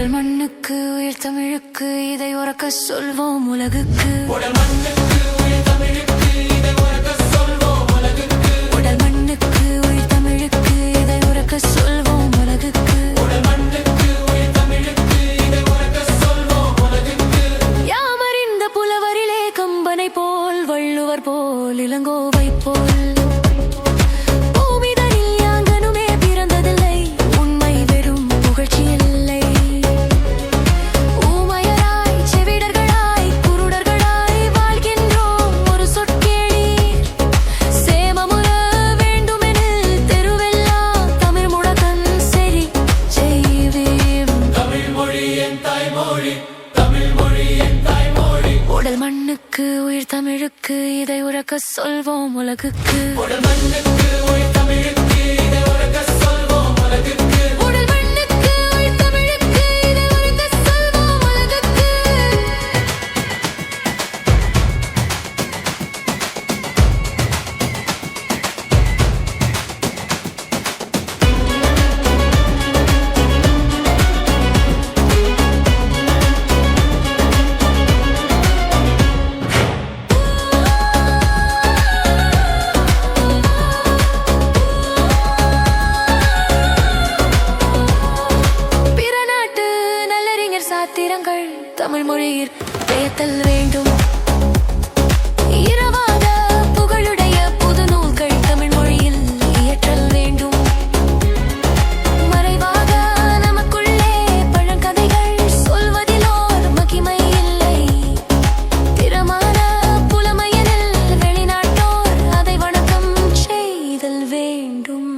உடல் மண்ணுக்கு உயிர் தமிழுக்கு இதை உறக்க சொல்வோம் உலகுக்கு. உடல் மண்ணுக்கு உயிர் தமிழுக்கு இதை உறக்க சொல்வோம் உலகுக்கு. உடல் மண்ணுக்கு உயிர் தமிழுக்கு இதை உறக்க சொல்வோம் உலகுக்கு. உடல் மண்ணுக்கு உயிர் தமிழுக்கு இதை உறக்க சொல்வோம் உலகுக்கு. யாமறிந்த புலவரிலே கம்பனை போல் வள்ளுவர் போல் இளங்கோவை போல் உடல் மண்ணுக்கு உயிர் தமிழுக்கு இதை உறக்க சொல்வோம் உலகுக்கு. உடல் மண்ணுக்கு உயிர் தமிழுக்கு இதை உறக்க சொல்வோம் உலகுக்கு. உடல் மண்ணுக்கு உயிர் தமிழுக்கு இதை உறக்க சொல்வோம் உலகுக்கு. சாத்திரங்கள் தமிழ் மொழியில் பெயர்த்தல் வேண்டும். இரவாத புகழுடைய புது நூல்கள் தமிழ் மொழியில் இயற்றல் வேண்டும். மறைவாக நமக்குள்ளே பழங்கதைகள் சொல்வதிலோர் மகிமை இல்லை. திறமான புலமையனில் வெளிநாட்டோர் அதை வணக்கம் செய்தல் வேண்டும்.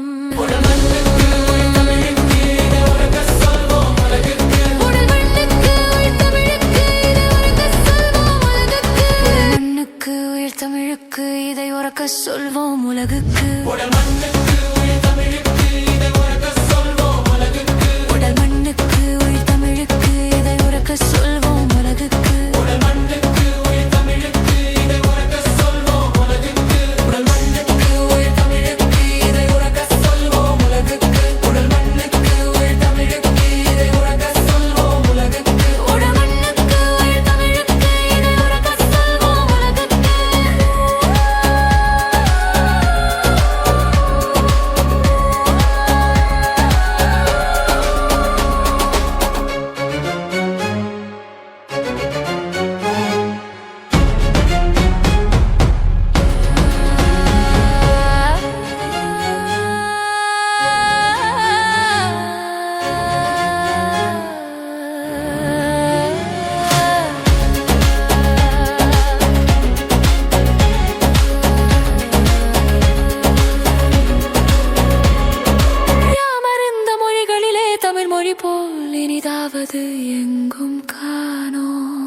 தமிழுக்கு இதை உறக்க சொல்வோம் உலகுக்கு. உடல் மண்ணுக்கு உயிர் தமிழுக்கு இதை உறக்க சொல்வோம் உலகுக்கு. உடல் மண்ணுக்கு உயிர் தமிழுக்கு இதை உறக்க சொல்வோம் உலகுக்கு. உடல் மண்ணுக்கு உயிர் தமிழுக்கு இதை உறக்க சொல்வோம் உலகுக்கு. உடல் மண்ணுக்கு உயிர் தமிழுக்கு இதை உறக்க சொல்வோம் உலகுக்கு. உடல் மண்ணுக்கு உயிர் தமிழுக்கு இதை உறக்க சொல்வோம் உலகுக்கு. உடல் மண்ணுக்கு உயிர் தமிழுக்கு இதை உறக்க சொல்வோம் உலகுக்கு. தமிழ் மொழி போல் இனிதாவது எங்கும் காணோம்.